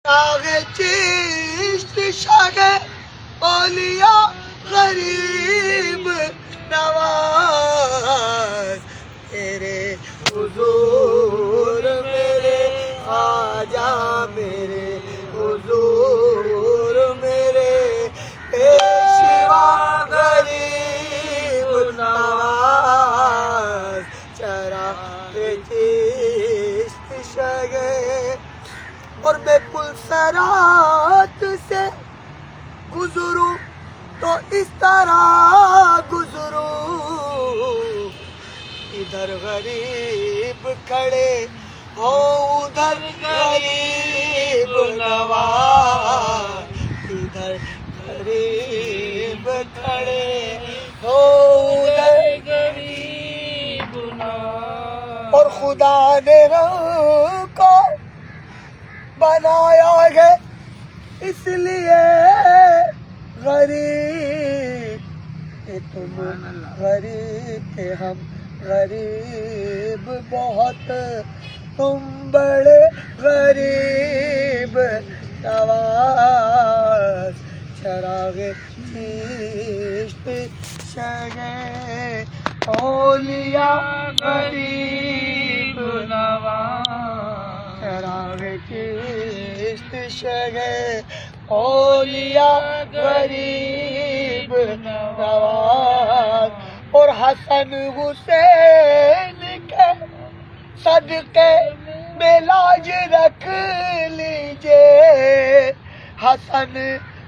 آگے چیشت شاگ اولیاء غریب نواز تیرے حضور میرے خواجہ میرے حضور میرے پیشوا غریب نواز چراغ چیشت شاگ اور میں پلسرات سے گزروں تو اس طرح گزروں ادھر غریب کھڑے ہو ادھر غریب نواز ادھر غریب کھڑے ہو ادھر غریب نواز اور خدا نے رنگ کو بنایا ہے اس لیے غریب کہ تم غریب کہ ہم غریب بہت تم بڑے غریب نواز چراغ چیشت شاگ اولیاء غریب نواز چراغ چیشت شاگ اولیاء غریب نواز اور حسن حسین کے صدقے میں لاج رکھ لیجئے حسن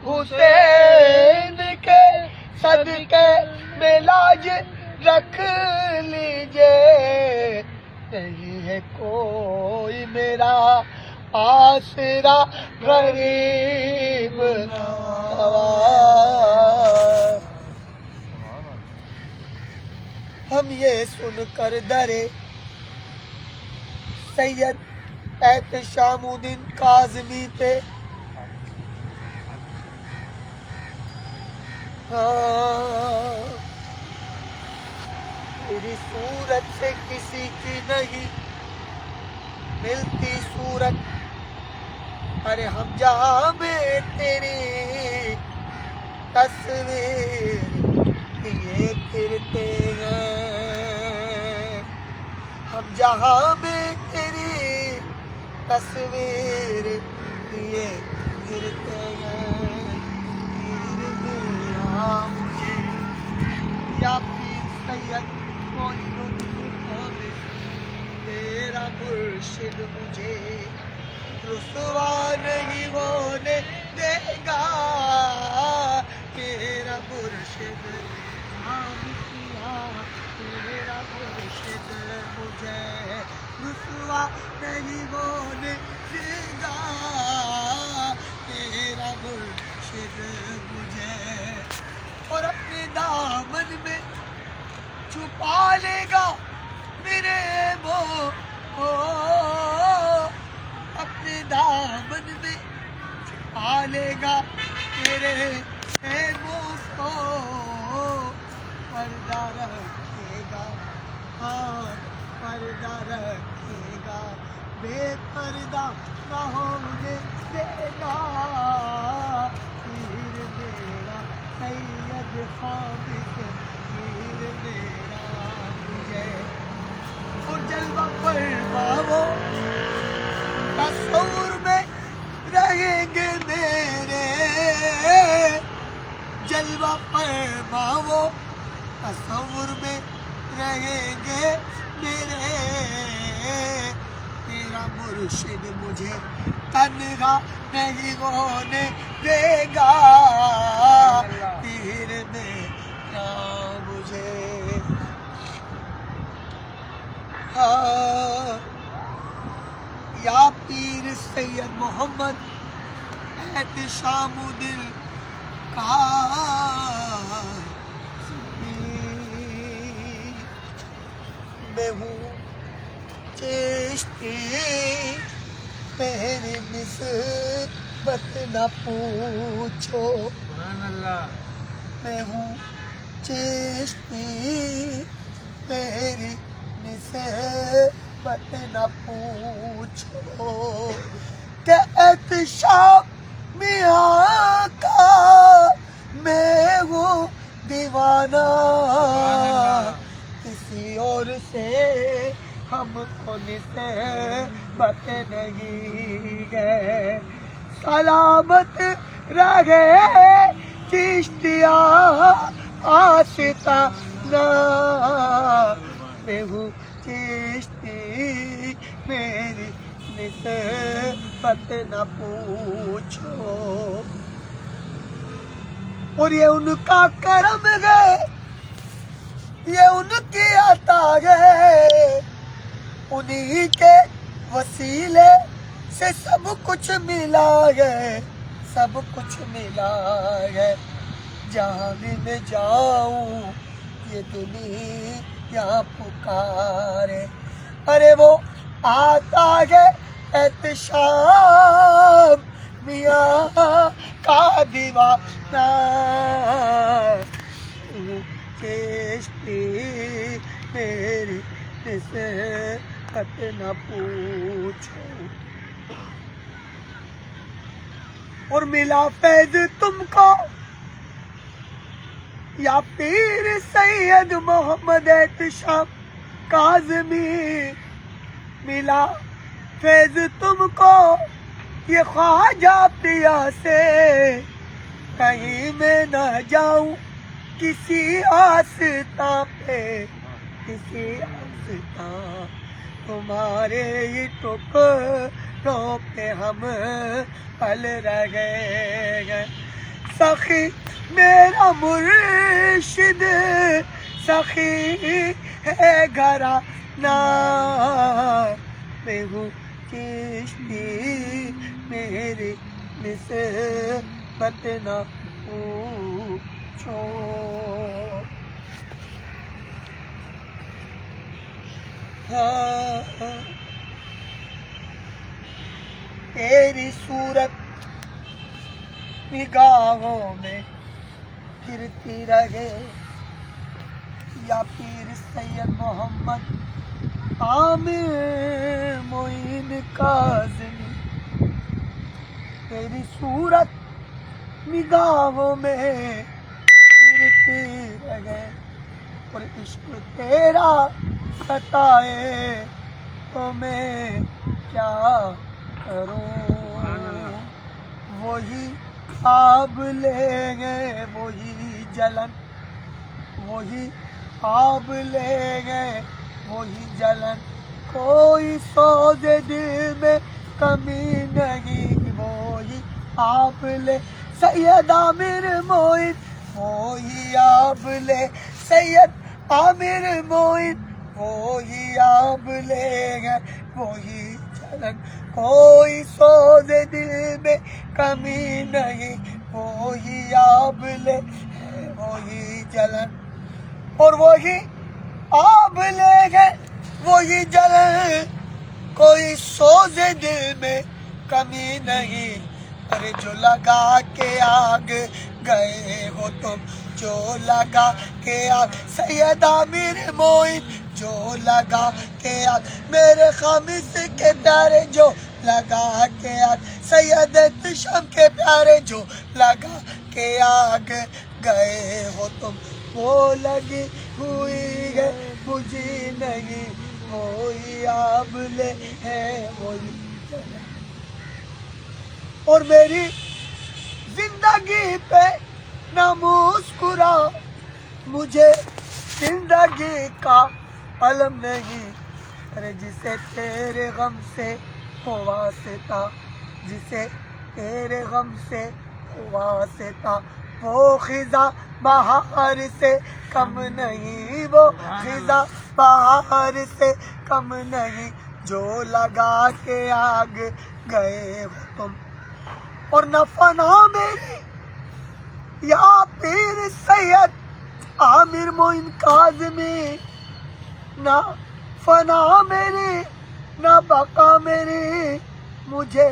حسین کے صدقے میں لاج رکھ لیجئے نہیں ہے کوئی میرا آسرا غریب نواز ہم یہ سن کر ڈرے سید احتشام الدین کاظمی پہ تیری صورت سے کسی کی نہیں ملتی صورت ارے ہم جہاں میں تیری تصویر یہ پھرتے ہیں ہم جہاں میں تیری تصویر یہ پھرتے ہیں پیر میرا مجھے یا پیر سید معین الدین کامل تیرا مرشد مجھے رسوا نہیں ہونے دے گا تیرا مرشد تیرا مرشد مجھے رسوا نہیں ہونے دے گا تیرا مرشد مجھے اور اپنے دامن میں چھپا لے گا میرے اپنے دامن میں چھپا لے گا تیرے منہ کو پردہ رکھے گا ہاں پردہ رکھے گا بے پردہ نہ ہونے دے گا پیر میرا سید خامد پیر میرا مجھے اور جلوہ فرماؤ تصور میں رہیں گے میرے جلوہ فرماؤ تصور میں رہیں گے میرے تیرا مرشد مجھے تنہا نہیں ہونے دے گا پیر میرا مجھے یا پیر سید محمد احتشام الدین کاظمی میں ہوں چشتی میری نسبت نہ پوچھو میں ہوں چشتی میری نسبت نہ پوچھو کہ احتشام میاں کا میں ہوں دیوانہ، کسی اور سے ہم کو نسبت نہیں ہے۔ سلامت رہے چشتیاں آستانہ، میں ہوں چشتی میری نسبت نہ پوچھو۔ اور یہ ان کا کرم ہے، یہ ان کی عطا ہے، انہی کے وسیلے سے سب کچھ ملا ہے، سب کچھ ملا ہے۔ جہاں بھی میں جاؤں یہ دنیا پکارے، ارے وہ آتا ہے احتشام میاں کا دیوانہ، چشتی میری نسبت نہ پوچھو۔ اور ملا فیض تم کو یا پیر سید محمد احتشام کاظمی، ملا فیض تم کو یہ خواجہ پیا سے، کہیں میں نہ جاؤں کسی آستاں پہ، کسی آستاں، تمہارے ہی ٹکڑوں پہ ہم پل رہے ہیں۔ سخی میرا مرشد سخی ہے گھرانہ، میں ہوں چشتی میری نسبت نہ پوچھو۔ تیری صورت نگاہوں میں پھرتی رہے یا پیر سید محمد عامر معین کاظمی، تیری صورت نگاہوں میں پھرتی رہے، اور عشق تیرا ستائے تو میں کیا کروں۔ وہی خواب لیں گے وہی جلن، وہی خواب لیں گے وہی جلن، کوئی سوز دل میں کمی نہیں، وہی آپ لے سید عامر معین، وہی آپ لے سید عامر معین، وہی آپ لیں گے وہی جلن، کوئی سوز دل میں کمی نہیں، وہی آپ لے وہی جلن، اور وہی آپ لے گئے وہی جلن، کوئی سوز دل میں کمی نہیں۔ ارے جو لگا کے آگ گئے ہو تم، جو لگا کے آگ سید عامر معین، جو لگا کے آگ میرے خامس کے پیارے، جو لگا کے آگ سید احتشام کے پیارے، جو لگا کے آگ گئے ہو تم، وہ لگی ہوئی ہے مجھے نہیں، وہی آبلے ہے وہی۔ اور میری زندگی پہ نہ مسکرا، مجھے زندگی کا علم نہیں، ارے جسے تیرے غم سے ہو واسطہ، جسے تیرے غم سے ہو واسطہ، وہ خزاں بہار سے کم نہیں، وہ خزاں بہار سے کم نہیں، جو لگا کے آگ گئے ہو تم۔ اور نہ فنا میری یا پیر سید عامر معین کاظمی، نہ فنا میری نہ بقا میری، مجھے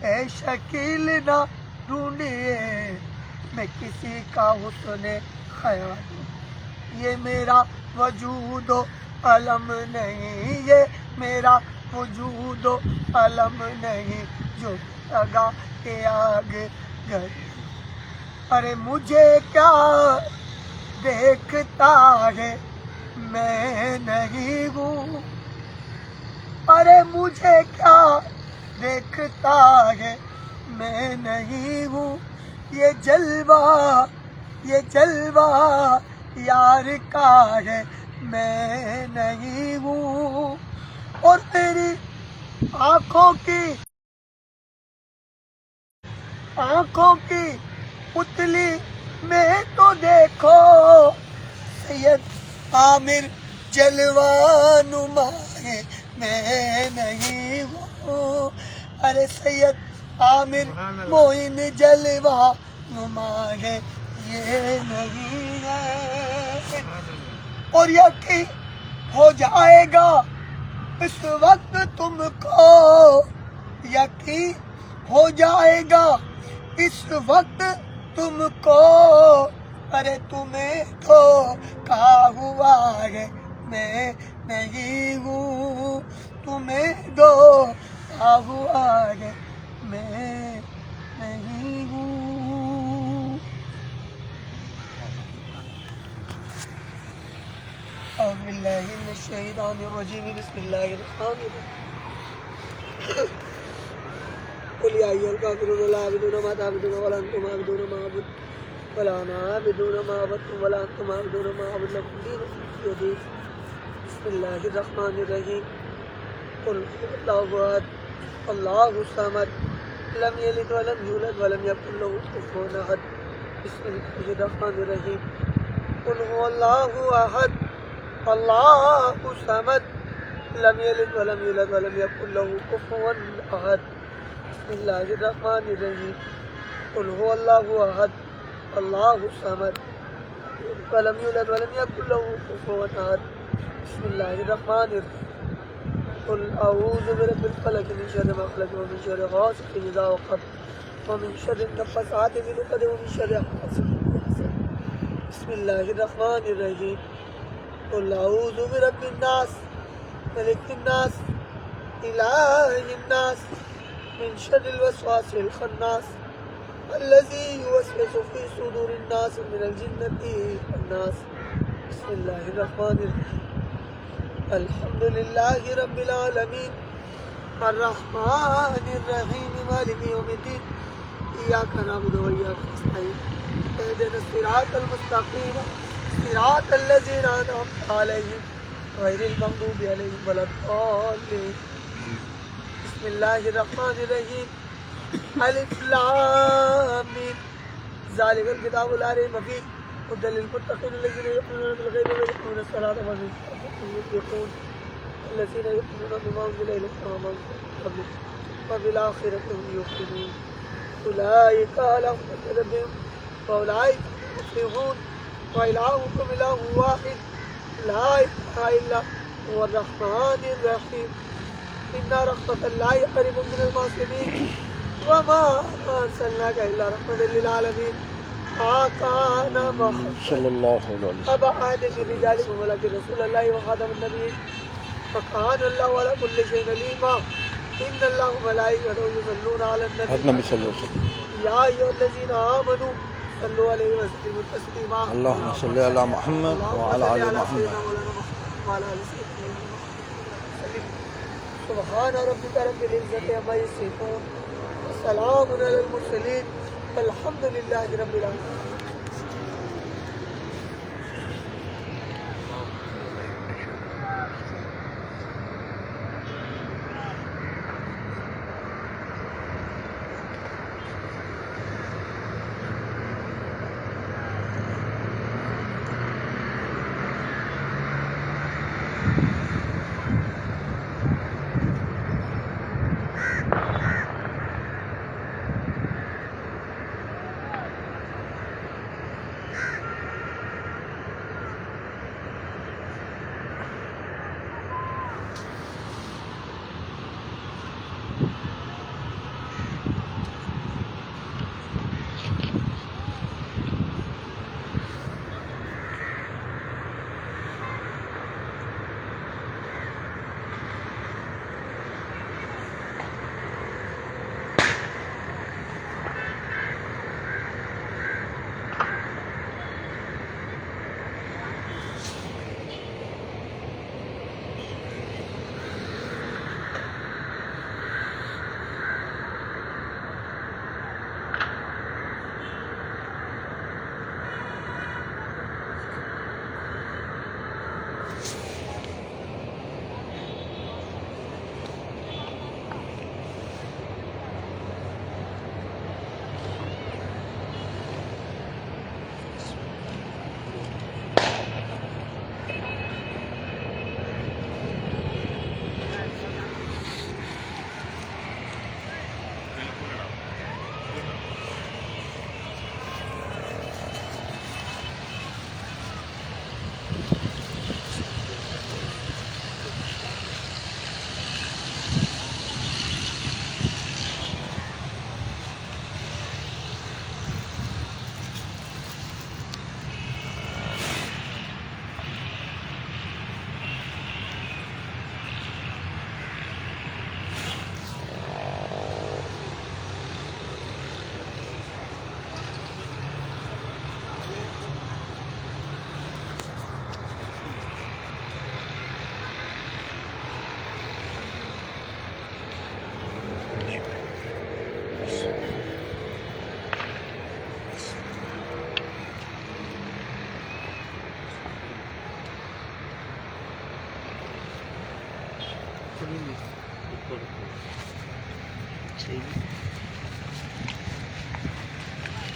اے شکیل نہ ڈھونڈیے، میں کسی کا حسن خیال ہوں، یہ میرا وجود و علم نہیں، یہ میرا وجود و علم نہیں جو لگا کے آگ گئی. ارے مجھے کیا دیکھتا ہے میں نہیں ہوں. ارے مجھے کیا دیکھتا ہے میں نہیں ہوں. یہ جلوہ یار کا ہے میں نہیں ہوں. اور تیری آنکھوں کی پتلی میں تو دیکھو سید عامر جلوہ نما ہے میں نہیں ہوں. ارے سید عامر معین جلوہ نما ہے یہ نہیں ہے. اور یقین ہو جائے گا اس وقت تم کو، یقین ہو جائے گا اس وقت تم کو. ارے تمہیں تو کہا ہوا ہے میں نہیں ہوں. تمہیں تو کہا ہوا ہے میں نہیں ہوں. اعوذ باللہ من الشیطان الرجیم بسم اللہ الرحمن الرحیم. قل یا ایھا الکافرون لا اعبد ما تعبدون ولا انتم عابدون ما اعبد ولا انا عابد ما عبدتم ولا انتم عابدون ما اعبد لكم دينكم ولي دين. بسم اللہ الرحمن الرحیم. قل هو الله احد اللہ الصمد لم یلد ولم یولد ولم یکن له کفوا احد. بسم اللہ الرحمن الرحیم. قل هو الله احد اللہ الصمد لم یلد ولم یولد ولم یکن له کفوا احد. بسم اللہ الرحمن الرحیم. قل هو الله احد اللہ الصمد ولم یولد ولم یکن له کفوا احد. بسم اللہ الرحمن الرحیم. قل اعوذ برب الفلق من شر ما خلق ومن شر غاسق اذا وقب ومن شر النفاثات في العقد ومن شر حاسد اذا حسد. بسم اللہ الرحمن الرحیم. قل اعوذ برب الناس ملک الناس الہ الناس من شر الوسواس الخناس الذي يوسوس في صدور الناس من الجنة والناس. بسم اللہ الرحمن الرحیم. الحمد للہ رب العالمین الرحمن الرحیم مالک یوم الدین. ایاک نعبد و ایاک نستعین اهدنا الصراط المستقیم صراط الذین انعمت علیہم غیر المغضوب علیہم ولا الضالین. بسم اللہ الرحمن الرحیم. الف لام میم ذالک الکتاب لا ریب فیہ هدی للمتقین الذین یؤمنون بالغیب ویقیمون الصلاة ومما ينفقون الذين يؤمنون بما أنزل إليك وما أنزل من قبلك وبالآخرة هم يوقنون أولئك على هدى من ربهم وأولئك هم المفلحون. وإلهكم إله واحد لا إله إلا هو الرحمن الرحيم. إن رحمة الله قريب من المحسنين وما أرسلناك إلا رحمة للعالمين. آكان محمد صلی اللہ علیہ وسلم أبا أحد من رجالكم ولكن رسول الله وخاتم النبيين وكان الله على كل شيء عليما. إن الله وملائكته يصلون على النبي نبی صلی اللہ علیہ وسلم. يا أيها الذين آمنوا صلوا عليه وسلموا تسليما. اللہم صلی علی محمد وعلی آل محمد. وعلى آل سيدنا محمد. سبحان ربك رب العزة عما يصفون وسلام على المرسلين والحمد لله رب العالمين.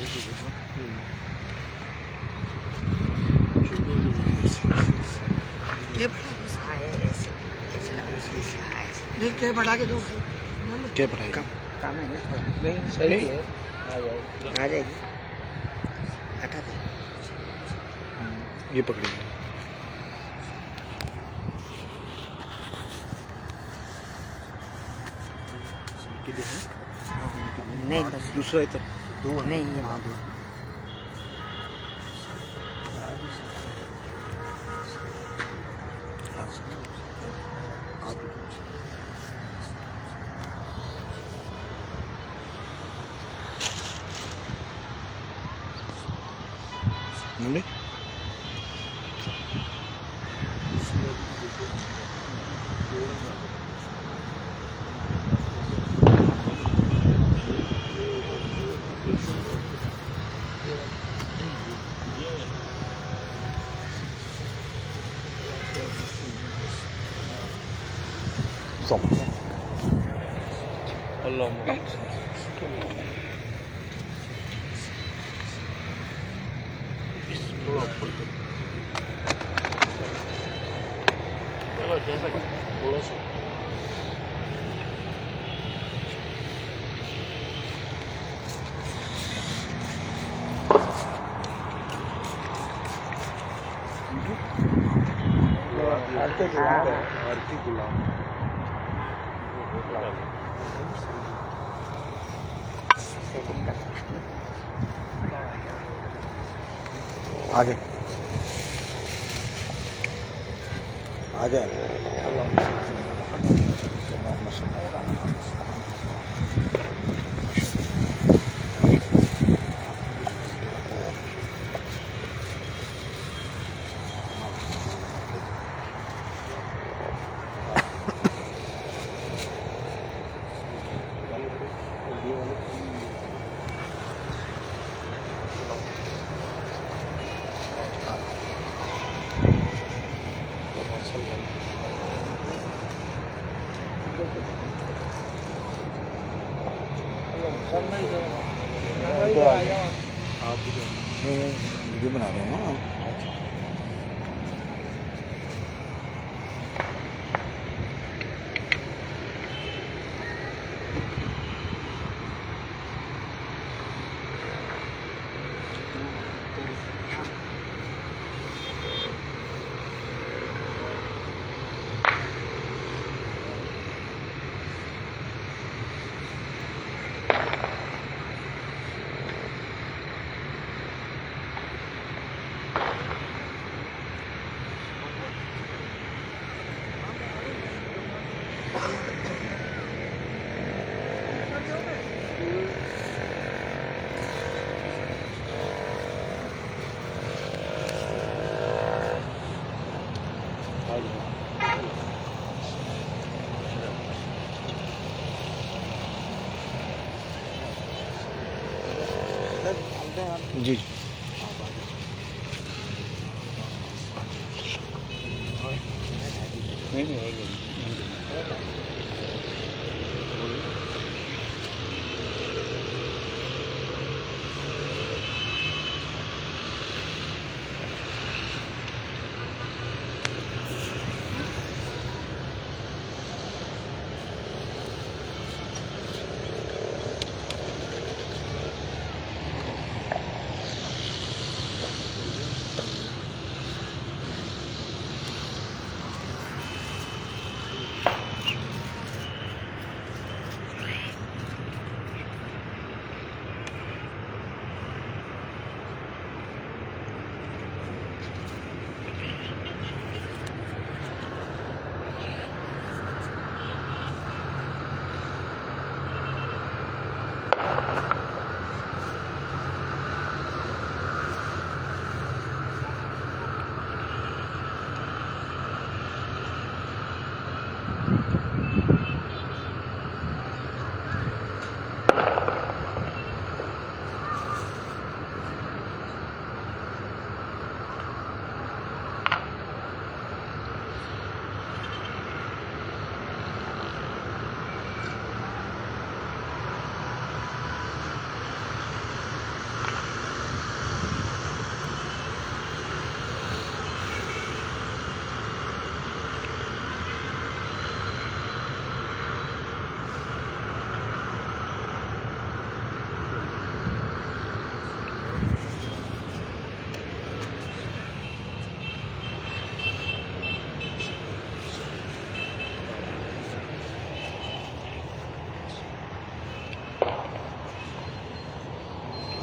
یہ بڑا ہاں ایسے ایسے لگا نہیں کہ بڑھا کے دو کیا پڑھائی کام ہے نا تھوڑا نہیں صحیح ہے آ جائے گی ہٹا دیں یہ پکڑیں گے نہیں بس دوسرا ادھر نہیں یہ وہاں دو ممی اللهم آگے آ جائے ویڈیو بنا رہے ہیں نا جی